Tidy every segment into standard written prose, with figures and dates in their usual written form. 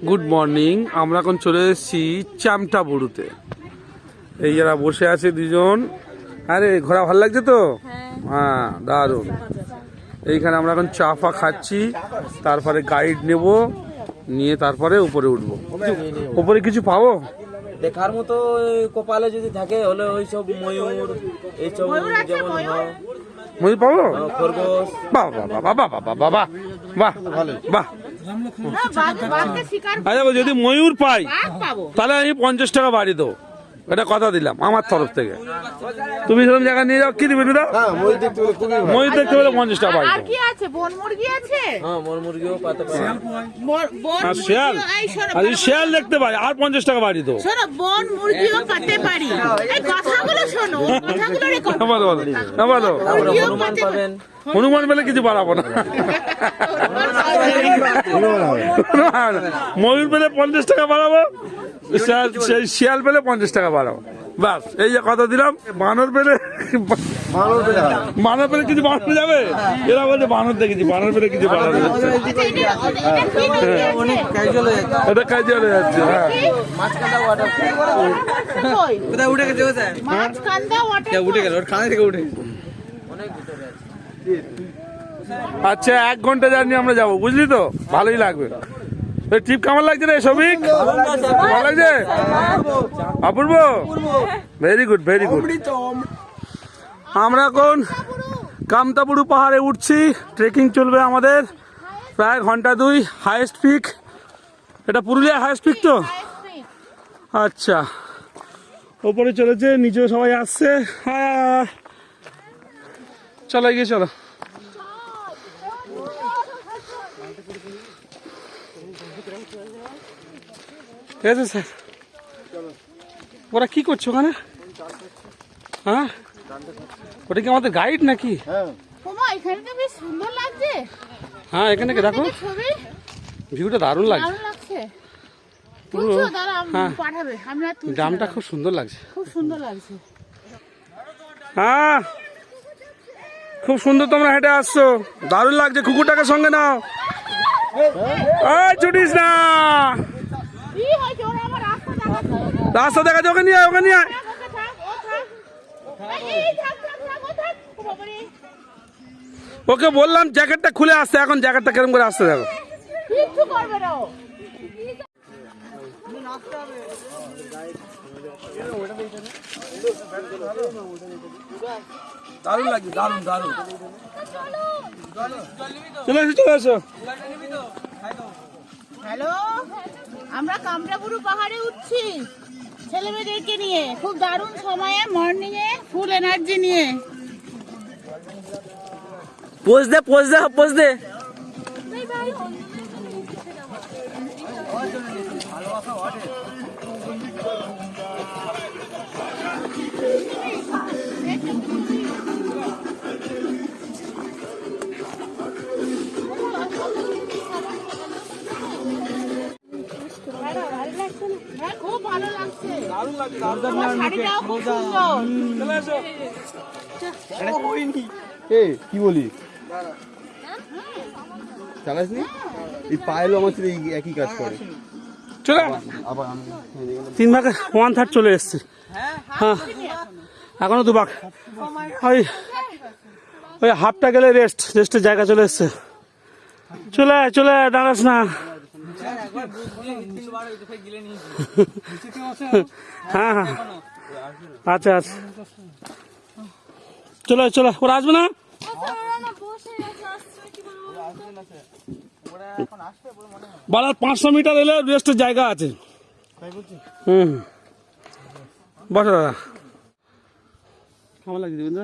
Good morning. আমরা এখন চলে এসেছি চামটাবুরুতে। এই যারা বসে আছে দুজন, আরে ঘোরা ভালো লাগছে তো? হ্যাঁ, দারুণ। এইখানে আমরা এখন চা ফা খাচ্ছি, তারপরে গাইড নেব, নিয়ে তারপরে উপরে উঠবো। উপরে কিছু পাবো দেখার মতো? কপালে যদি থাকে হলে ওই সব ময়ূর, এইসব যেমন ময়ূর পাবো? খরগোশ। বাহ বাহ বাহ বাহ বাহ বাহ বাহ বাহ বাহ। আচ্ছা, যদি ময়ূর পাই তাহলে আমি 50 টাকা বাড়ি দেবো, এটা কথা দিলাম আমার তরফ থেকে। তুমি সেরকম জায়গা নিয়ে যাও, কি দিবে দাদা? ময়ূর দেখতে হলে 50 টাকা বাড়ি দেবো। শিয়াল, আর শিয়াল দেখতে পাই আর 50 টাকা বাড়ি দেবো। বলো বলো, হনুমান পাবেন। হনুমান পেলে কিছু বাড়াবো না। ময়ূর পেলে 50 টাকা বাড়াবো, শিয়াল পেলে 50 টাকা বাড়াবো, বাস। এই যে কথা দিলাম। বানর পেলে কিছু বাড়ানো যাবে? এরা বলছে বানর দেখেছি, বানর পেলে কিছু বাড়ানো যাচ্ছে। এটা ক্যাজুয়াল হয়ে যাচ্ছে। হ্যাঁ, আচ্ছা, 1 ঘন্টা জার্নি আমরা যাবো, বুঝলি তো? ভালোই লাগবে। ট্রিপ কেমন লাগছে রে সবিক? ভালো লাগছে? অপূর্ব, ভেরি গুড ভেরি গুড। আমরা এখন কামতাবুরু পাহাড়ে উঠছি। ট্রেকিং চলবে আমাদের প্রায় ঘন্টা 2। হাইয়েস্ট পিক এটা, পুরুলিয়ার হাইয়েস্ট পিক তো। আচ্ছা, ওপরে চলেছে, নিচেও সবাই আসছে। চলো এগিয়ে চলো। ঠিক আছে স্যার। ওরা কি করছো ওখানে? হ্যাঁ, ওটা কি আমাদের গাইড নাকি? হ্যাঁ, এখানে দেখো, ভিউটা দারুণ লাগছে। পুরো হ্যাঁ, গ্রামটা খুব সুন্দর লাগছে। হ্যাঁ, খুব সুন্দর। তোমরা হেঁটে আসছো, দারুণ লাগছে। কুকুরটাকে সঙ্গে নাও, ছুটিস না। রাস্তা দেখা যায়, ওকে নিয়ে আয়, ওকে নিয়ে আয়। ওকে বললাম জ্যাকেটটা খুলে আসতে, এখন জ্যাকেটটা কেরম করে আসতে দেখো। দারুণ লাগছে, দারুণ দারুণ। চলে এসো, চলে এসো। হ্যালো, আমরা কামটাবুরু পাহাড়ে উঠছি ছেলে মেয়েদেরকে নিয়ে। খুব দারুণ সময়ে, মর্নিং এ ফুল এনার্জি নিয়ে। পোজ দে পোজ দে পোজ দে। খুব ভালো লাগছে, শাড়িটাও খুব সুন্দর। কি বলি, চালাসনি? এই পায়েলও আমার সাথে একই কাজ করে। চলে আবার 3 ভাগে 1/3 চলে এসছে। হ্যাঁ, এখনো 2 ভাগ। ওই হাফটা গেলে রেস্টের জায়গা চলে এসছে। চলে চলে, দাঁড়াস না। হ্যাঁ হ্যাঁ, আচ্ছা আচ্ছা, চলো চলো। ওরা আসবে না? বারাত 500 মিটার এলে রেস্টের জায়গা আছে। বসো দাদা। কেমন লাগছে দেবেন্দ্র?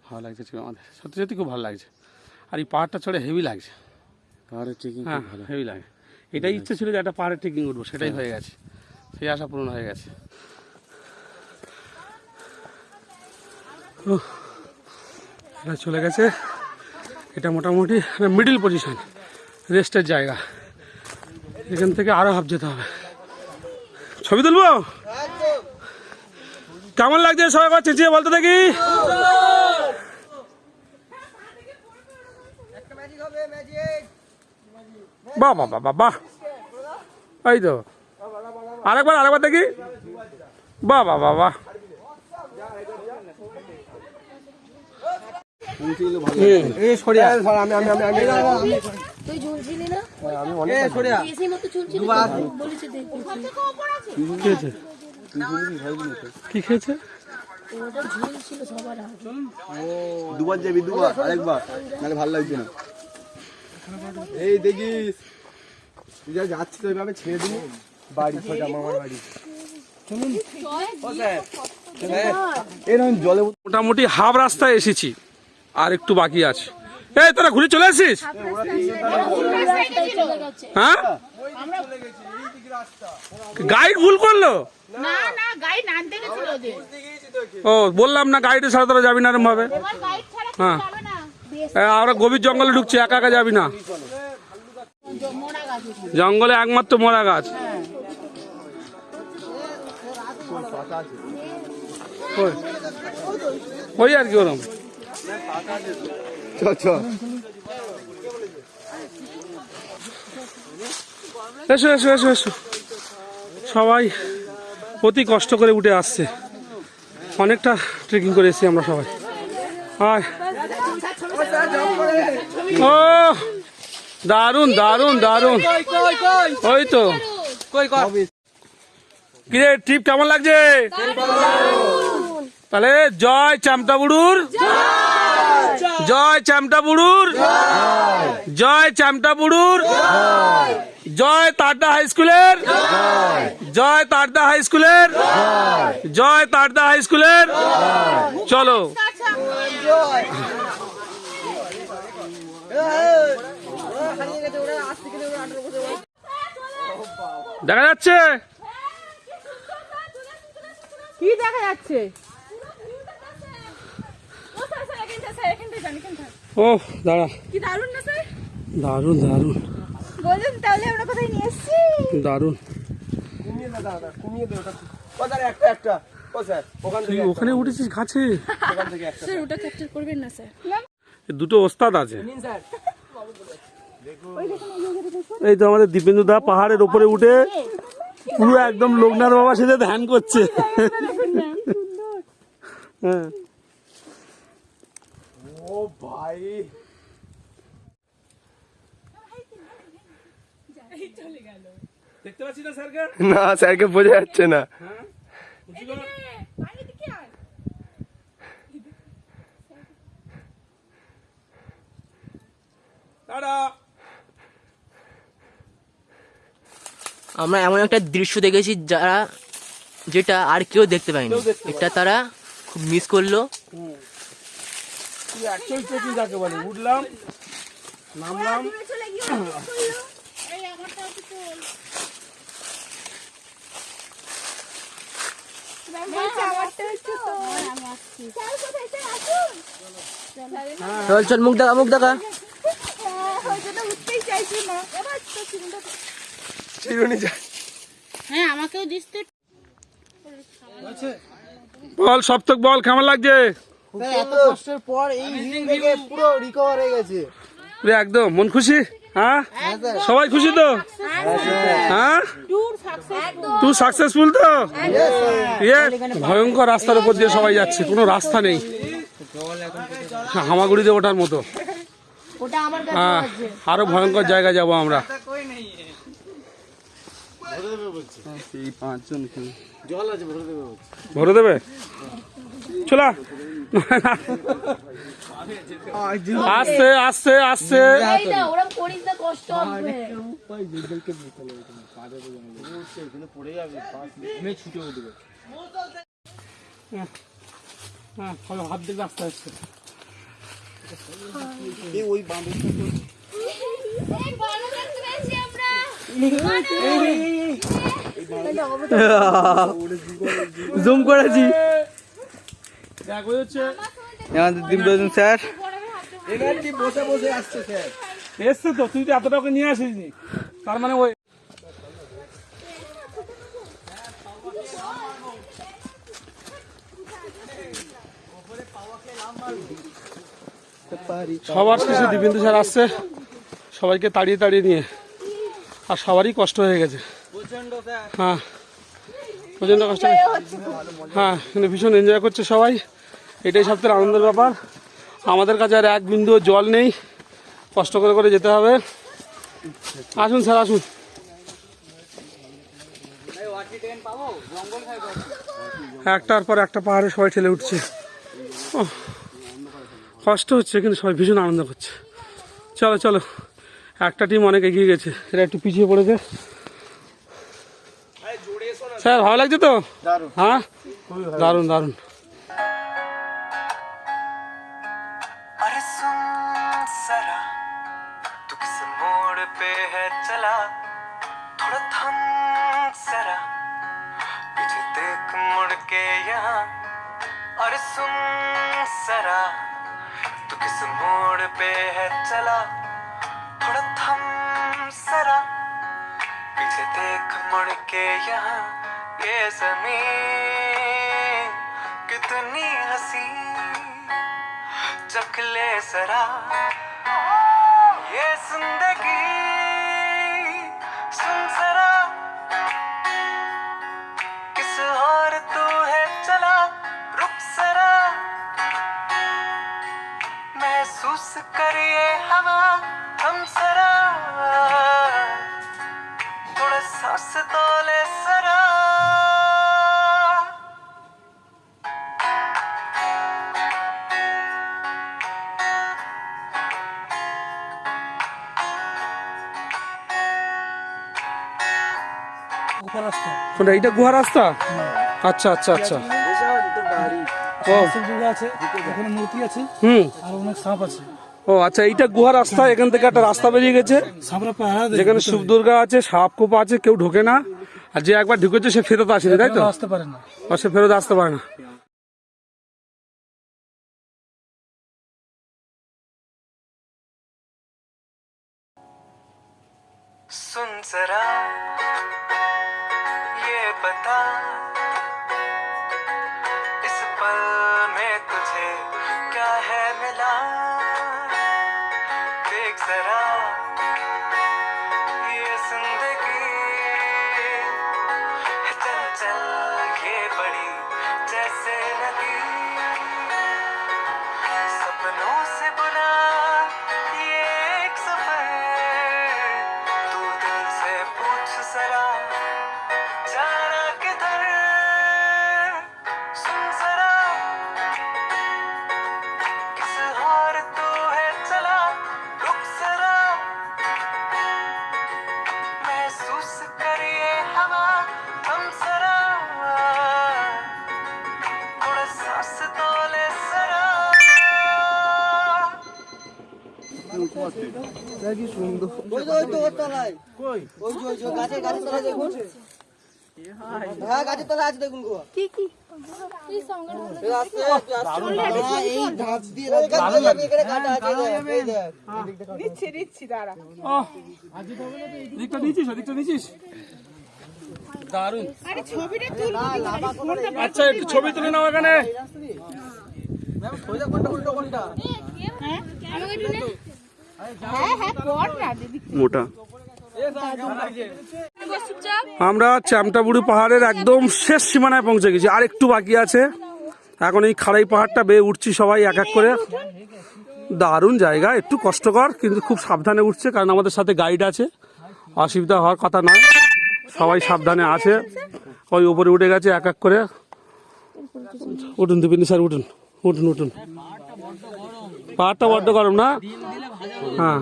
ভালো লাগছে আমাদের, সত্যি সত্যি খুব ভালো লাগছে। আর এই পাহাড়টা চড়ে হেভি লাগছে। পাহাড়ের ট্রেকিং হ্যাঁ, হেভি লাগে। এটাই ইচ্ছে ছিল যে একটা পাহাড়ের ট্রেকিং উঠবো, সেটাই হয়ে গেছে, সেই আশা পূরণ হয়ে গেছে। এটা চলে গেছে। এটা মোটামুটি মিডিল পজিশন, রেস্টের জায়গা। এখান থেকে আরো হাফ যেতে হবে। ছবি তুলবো? কেমন লাগছে সবাই চেঁচিয়ে বলতে দেখি। বাহ বাহ বাহ বাহ বাহ, এই তো আরেকবার দেখি, বাহ বাহ বাহ বাহ। তুই ঝুলছিলি না? এসেই মতো ঝুলছিলি তো? বলেছে দেখবি। কি খেয়েছে? ওটা ঝুলছিল সবার আগে। দুবার যাবি, দুবার আরেকবার, নাহলে ভালো লাগছে না। এই দেখিস তুই যা যাচ্ছিস ওইভাবে ছেড়ে দিবি বাড়ি, সোজা মামার বাড়ি। এরকম জলে মোটামুটি হাফ রাস্তায় এসেছি, আর একটু বাকি আছে। এই তোরা ঘুরে চলে আসিস? হ্যাঁ, গাইড ভুল করলো। না না, গাইড আনতে গেছিল ওদের। ও বললাম না, গাইডে ছাড়া তোরা যাবি না এরম ভাবে। এবার গাইড ছাড়া হ্যাঁ, যাবে না। আমরা গভীর জঙ্গলে ঢুকছি, একা একা যাবি না। মোড়া গাছ আছে। জঙ্গলে একমাত্র মরা গাছ। ওই আর কি ওরম। চ চ এসো এসো এসো এসো, সবাই অতি কষ্ট করে উঠে আসছে, অনেকটা ট্রেকিং করে এসেছি আমরা সবাই। আয়, ও দারুন দারুন দারুন, ওই তো। কিরে ট্রিপ কেমন লাগছে? তাহলে জয় চামটা বুড়ুর, জয় চামটা বুড়ুর, জয় চামটা বুড়ুর, জয় তারদা হাই স্কুলের, জয় তারদা হাই স্কুলের, জয় তারদা হাই স্কুলের। চলো দেখা যাচ্ছে, কি দেখা যাচ্ছে? ও দাঁড়া, কি দারুণ না স্যার? দারুন দারুন বলুন তাহলে আমরা কোথায় নিয়ে এসেছি? দারুন। কমিয়ে দে দাদা, কমিয়ে দে ওটা। ও স্যার একটা একটা, ও স্যার ওখান তুই থেকে ওখানে উঠেছিস গাছে? ওখান থেকে একটা। স্যার ওটা ক্যাপচার করবেন না স্যার? দুটো ওস্তাদ আছে। এই তো আমাদের দীপেন্দু দা পাহাড়ের উপরে উঠে পুরো একদম লোকনাথ বাবা সেটা ধ্যান করছে। হ্যাঁ, ও ভাই দেখতে পাচ্ছি না স্যারকে? না, স্যারকে বোঝা যাচ্ছে না। আমরা এমন একটা দৃশ্য দেখেছি যেটা আর কেউ দেখতে পায়নি, এটা তারা খুব মিস করলো। অ্যাকচুয়াল ট্রেকিং যাকে বলে, উঠলাম নামলাম, এই আমারটা একটু চল। আমারটা একটু চল। আমি আসছি। স্যার কোথায়? স্যার আসুন। চল চল, মুখ দেখা মুখ দেখা। হয়তো তো উঠতেই চাইছি না। এবার তো চিন্তা। চিরুনি যা। হ্যাঁ, আমাকেও দিস তো। বল সপ্তক, বল কেমন লাগছে? এত কষ্টের পর এই হিল থেকে পুরো রিকভার হয়ে গেছে। রে একদম মন খুশি? হ্যাঁ, সবাই খুশি তো? হ্যাঁ, ট্যুর সাকসেসফুল। তুই সাকসেসফুল তো? ইয়ে, ভয়ঙ্কর রাস্তার উপর দিয়ে সবাই যাচ্ছে, কোনো রাস্তা নেই, হামাগুড়িতে ওঠার মতো। ওটা আমার কাছে হ্যাঁ, আরো ভয়ঙ্কর জায়গায় যাবো আমরা। এই পাঁচজন জল আছে, ভরে দেবে। ভরে দেবে? চলা, আসছে আসছে আসছে। এই না, ওরম করিস না, কষ্ট হবে। হ্যাঁ, হাত দিকে আসতে আসছে। ওই বাঁধে এই ভালো দেখতে পেয়েছি আমরা। জুম করেছি। দেখ ওই হচ্ছে আমাদের দীপরঞ্জন স্যার এনার্জি বসে বসে আসছে স্যার। এসছে তো, তুই তো এতটাকে নিয়ে আসিসনি, তার মানে ওই সবার শেষে দীপেন্দু স্যার আসছে সবাইকে তাড়িয়ে তাড়িয়ে নিয়ে। আর সবারই কষ্ট হয়ে গেছে। হ্যাঁ প্রচণ্ড কষ্ট হ্যাঁ, কিন্তু ভীষণ এনজয় করছে সবাই, এটাই সবথেকে আনন্দের ব্যাপার। আমাদের কাছে আর এক বিন্দু জল নেই, কষ্ট করে করে যেতে হবে। আসুন স্যার আসুন। একটার পর একটা পাহাড়ে সবাই ঠেলে উঠছে, কষ্ট হচ্ছে কিন্তু সবাই ভীষণ আনন্দ করছে। চলো চলো, একটা টিম অনেক এগিয়ে গেছে, এরা একটু পিছিয়ে পড়েছে। স্যার ভালো লাগছে তো? হ্যাঁ দারুণ দারুণ। अरे सुन जरा तू किस मोड़ पे है चला, थोड़ा थम जरा पीछे देख मुड़ के यहाँ। अरे सुन जरा तू किस मोड़ पे है चला, थोड़ा थम जरा पीछे देख मुड़ के यहाँ। ये ज़मीन कितनी हसी चख ले जरा, ये जिंदगी सुन जरा किस और तू है चला, रुक जरा महसूस कर ये हवा, हम जरा थोड़ा सांस तो ले जरा। কোনটা এইটা গুহা রাস্তা? আচ্ছা আচ্ছা আচ্ছা। ও আছে এখানে মূর্তি আছে হুম আর অনেক সাপ আছে। ও আচ্ছা, এইটা গুহা রাস্তা, এখান থেকে একটা রাস্তা বেরিয়ে গেছে সাপরা পাহারা যেখানে শিব দুর্গা আছে, সাপ কোপা আছে, কেউ ঢোকে না। আর যে একবার ঢুকেছে সে ফেরত আসেনি, তাই তো? আসতে পারে না, আর সে ফেরত আসতে পারে না। सुन जरा ये बता इस पल में तुझे क्या है मिला, देख जरा ये जिंदगी है चंचल ये बड़ी जैसे नदी, सपनों से बुना ये एक सफर, तू दिल से पूछ जरा जाना किधर। सुन जरा किस और तू है चला, रुक जरा महसूस कर ये हवा, हम जरा थोड़ा सांस तो ले जरा। কি কি দিচ্ছি দাঁড়া। দিকটা নিয়েছিস, দিকটা নিয়েছিস, দারুণ। আরে ছবিটা তুলবো কি? আচ্ছা একটু ছবি তুলে নাও এখানে। হ্যাঁ হ্যাঁ হ্যাঁ কর না দিদি। মোটা আমরা চ্যামটাবুড়ি পাহাড়ের একদম শেষ সীমানায় পৌঁছে গেছি, আর একটু বাকি আছে। এখন এই খাড়াই পাহাড়টা বেয়ে উঠছি সবাই এক এক করে। দারুণ জায়গা, একটু কষ্টকর কিন্তু খুব সাবধানে উঠছে, কারণ আমাদের সাথে গাইড আছে, অসুবিধা হওয়ার কথা নয়, সবাই সাবধানে আছে। ওই উপরে উঠে গেছে এক এক করে। উঠুন দীপিন্দু স্যার, উঠুন উঠুন উঠুন। পাহাড়টা বড্ড গরম না? হ্যাঁ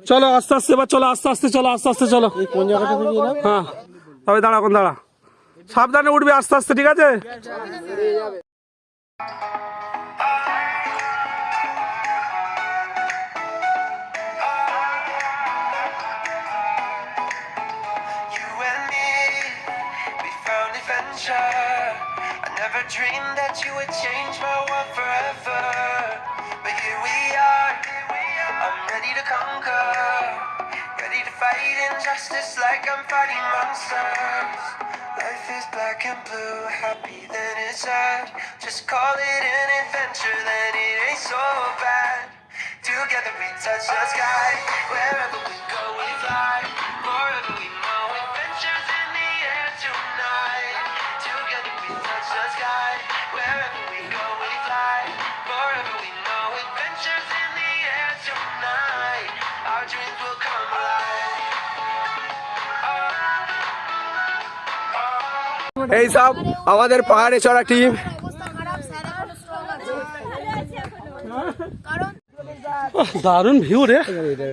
চলো আস্তে আস্তে, এবার চলো আস্তে আস্তে, চলো আস্তে আস্তে চলো। কোন জায়গাটা থেকে এলাম? হ্যাঁ তবে দাঁড়া, কোন দাঁড়া, সাবধানে উঠবে আস্তে আস্তে, ঠিক আছে? You and me, we found adventure. I never dreamed that you would change my world forever. But here we are, I'm ready to conquer, ready to fight injustice like I'm fighting monsters. Life is black and blue, happy then it's sad. Just call it an adventure, then it ain't so bad. Together we touch the sky, wherever we go we fly. এই সব আমাদের পাহাড়ে চড়া team. অবস্থা খারাপ, sir এখনো strong আছে। কারণ দারুণ ভিউ রে।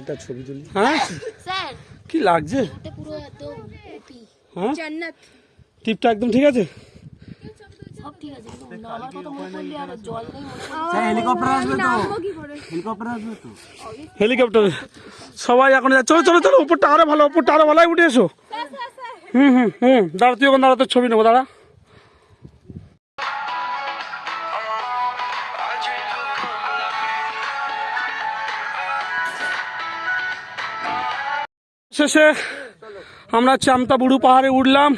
একটা ছবি তুলি। হ্যাঁ স্যার কি লাগছে? এটা পুরো একদম ওপি হ্যাঁ জান্নাত। টিপটা একদম ঠিক আছে? সব ঠিক আছে, কিন্তু নামার কথা মনে করলে আর জল নেই মনে হেলিকপ্টার আসবে তো, হেলিকপ্টার আসবে তো। হেলিকপ্টার সবাই এখন যাচ্ছে। চলো চলো চলো, উপরটা আরো ভালো, উপরটা আরো ভালো, উঠে এসো। দাঁড়া, তুই ওখানে দাঁড়াতে ছবি নেবো, দাঁড়া। Our dreams will come alive. শেষে আমরা চামতাবুড়ু পাহাড়ে উঠলাম।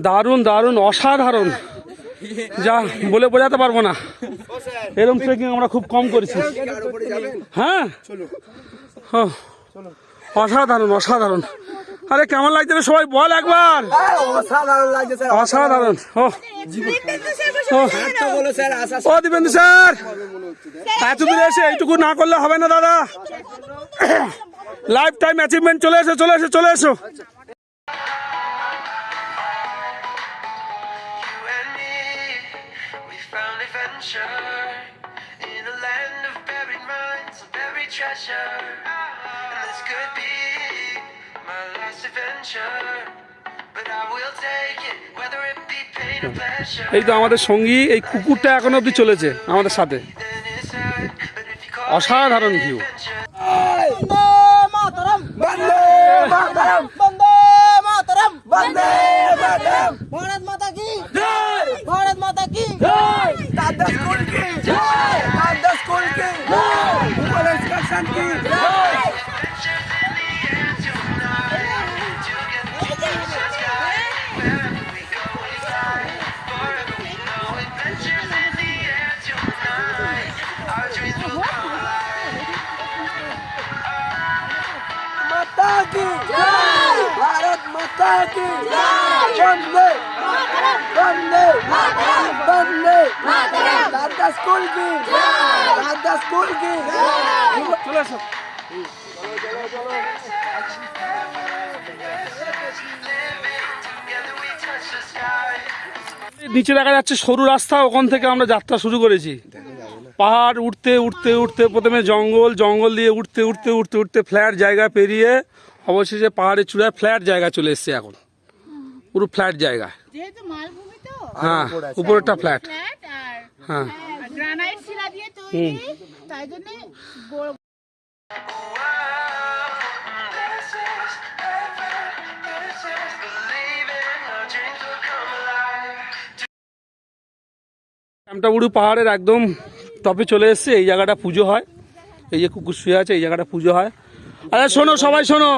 দারুণ দারুণ অসাধারণ, যা বলে বোঝাতে পারবো না। এরকম ট্রেকিং আমরা খুব কম করেছি। হ্যাঁ ও, অসাধারণ অসাধারণ। আরে কেমন লাগছে রে সবাই বল একবার। অসাধারণ লাগছে স্যার, অসাধারণ। ও ও, বলো স্যার আশা ও দীপেন্দু স্যার, এত দূরে এসে এইটুকু না করলে হবে না দাদা। লাইফ টাইম অ্যাচিভমেন্ট, চলে এসো চলে এসো চলে এসো। You and me, we found adventure in a land of buried minds and buried treasure. And this could be my last adventure, but I will take it, whether it be pain or pleasure. এই তো আমাদের সঙ্গী, এই কুকুরটা এখনো অব্দি চলেছে আমাদের সাথে। Then it's hard, but if you call অসাধারণ ভিউ। adventure, বন্দে মাতরম, বন্দে মাতরম, বন্দে মাতরম। ভারত মাতা কি জয়, ভারত মাতা কি জয়, দাদা স্কুল কি জয়, দাদা স্কুল কি জয়, উপর এক্সকারশন কি জয়। adventures in the air tonight, together we touch the sky. Wherever we go, we fly. Forever we know adventures in the air tonight. Our dreams will come alive. মাতা কি জয়, ভারত মাতা কি জয়, বন্দে মাতরম, বন্দে মাতরম, বন্দে মাতরম, দাদা স্কুল কি জয়, দাদা স্কুল কি জয়। চলে এসো। Together we touch the sky. নিচে দেখা যাচ্ছে সরু রাস্তা, ওখান থেকে আমরা যাত্রা শুরু করেছি। পাহাড় উঠতে উঠতে উঠতে প্রথমে জঙ্গল, জঙ্গল দিয়ে উঠতে উঠতে উঠতে উঠতে ফ্ল্যাট জায়গা পেরিয়ে অবশেষে পাহাড়ের চূড়ায় ফ্ল্যাট জায়গা চলে এসছে। এখন পুরো ফ্ল্যাট জায়গা। যেহেতু মালভূমি তো হ্যাঁ উপরেরটা ফ্ল্যাট। ফ্ল্যাট আর হ্যাঁ গ্রানাইট শিলা দিয়ে তৈরি, তাই জন্য This is heaven. This is believing our dreams will come alive. চামটাবুড়ু পাহাড়ের একদম টপে চলে এসছে। এই জায়গাটা পুজো হয়, এই যে কুকুর শুয়ে আছে এই জায়গাটা পুজো হয়। আরে শোনো সবাই শোনো,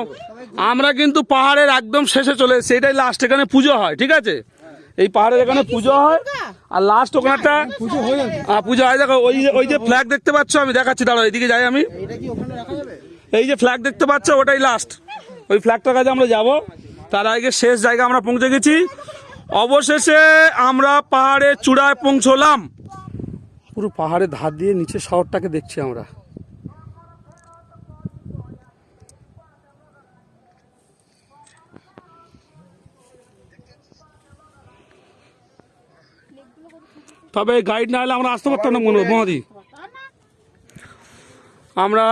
আমরা কিন্তু পাহাড়ের একদম শেষে চলে এসেছি, এটাই লাস্ট, এখানে পুজো হয়, ঠিক আছে? এই পাহাড়ের এখানে পুজো হয় আর লাস্ট ওখানে একটা পুজো হয়। দেখো ওই যে ফ্ল্যাগ দেখতে পাচ্ছ, আমি দেখাচ্ছি, দাঁড়াও এইদিকে যাই আমি। এই যে ফ্ল্যাগ দেখতে পাচ্ছ ওটাই লাস্ট, ওই ফ্ল্যাগটার কাছে আমরা যাব। তার আগে শেষ জায়গা আমরা পৌঁছে গেছি। অবশেষে আমরা পাহাড়ের চূড়ায় পৌঁছলাম। পুরো পাহাড়ের ধার দিয়ে নিচে শহরটাকে দেখছি আমরা। তবে গাইড না হলে আমরা আসতে পারতাম না মহাদি। আমরা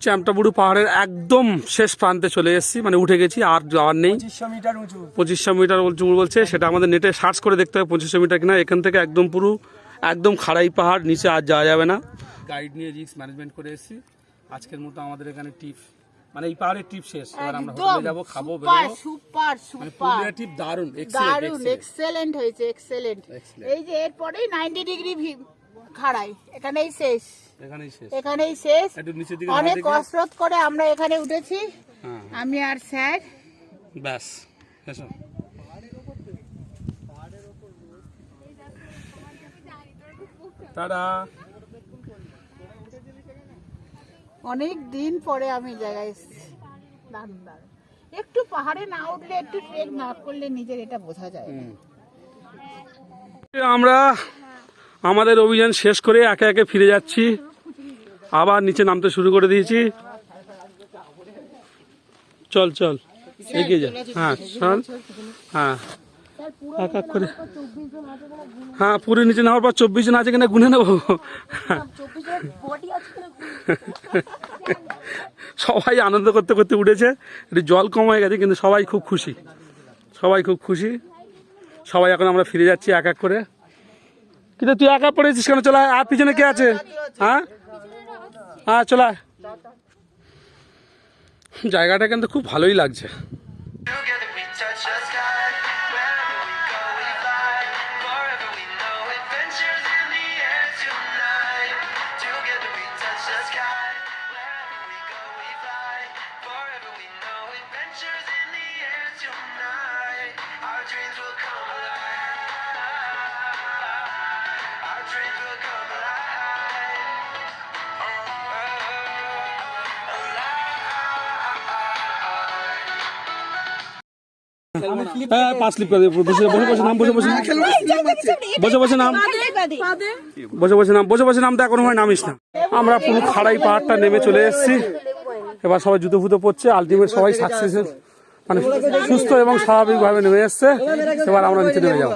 চামটাবুড়ু পাহাড়ের একদম শেষ প্রান্তে চলে এসেছি, মানে উঠে গেছি, আর যাওয়ার নেই। 2500 মিটার উঁচু, 2500 মিটার বলছে, সেটা আমাদের নেটে সার্চ করে দেখতে হবে 2500 মিটার কিনা। এখান থেকে একদম পুরো একদম খাড়াই পাহাড়, নিচে আর যাওয়া যাবে না। গাইড নিয়ে রিস্ক ম্যানেজমেন্ট করে এসেছি। আজকের মতো আমাদের এখানে টিপ, মানে এই পাহাড়ের টিপ শেষ। এবার আমরা হোটেলে যাবো, খাবো, বেরোবো। সুপার মানে সুপার পুরুলিয়া টিপ দারুণ, দারুণ এক্সেলেন্ট হয়েছে, এক্সেলেন্ট। এই যে এরপরেই 90 ডিগ্রি খাড়াই, এখানেই শেষ, এখানেই শেষ। এখানেই শেষ। একটু নিচের দিকে অনেক দিকে। কসরত করে আমরা এখানে উঠেছি, হ্যাঁ আমি আর স্যার। ব্যাস এসো। টাটা। অনেক দিন পরে আমি জায়গায় এসেছি, দারুণ দারুণ। একটু পাহাড়ে না উঠলে, একটু ট্রেক না করলে নিজের এটা বোঝা যায় না। আমরা আমাদের অভিযান শেষ করে একে একে ফিরে যাচ্ছি, আবার নিচে নামতে শুরু করে দিয়েছি। চল চল এগিয়ে যা। হ্যাঁ চল। হ্যাঁ এক এক করে হ্যাঁ পুরো নিচে নেওয়ার পর 24 জন আছে কিনা গুনে নেবো। সবাই আনন্দ করতে করতে উঠেছে, একটু জল কম হয়ে গেছে কিন্তু সবাই খুব খুশি, সবাই খুব খুশি। সবাই এখন আমরা ফিরে যাচ্ছি এক এক করে। কিন্তু তুই একা পড়েছিস কেন? চলে আয়। আর পিছনে কে আছে? হ্যাঁ হ্যাঁ চলে আয়। জায়গাটা কিন্তু খুব ভালোই লাগছে। Together we touch the sky. Wherever we go, we fly. Forever we know adventures in the air tonight. Together we touch the sky. Wherever we go, we fly. Forever we know adventures in the air tonight. Our dreams will come alive. Our dreams will come alive. হ্যাঁ 5 slip করে দেবো। বসে বসে নাম, বসে বসে নাম, বসে বসে নাম, বসে বসে নাম, বসে বসে নাম। তো এখন হয় নামিস না। আমরা পুরো খাড়াই পাহাড়টা নেমে চলে এসেছি। এবার সবাই জুতো ফুতো পড়ছে। আলটিমেট সবাই সাকসেসের মানে সুস্থ এবং স্বাভাবিকভাবে নেমে এসছে। এবার আমরা নিচে নেমে যাবো।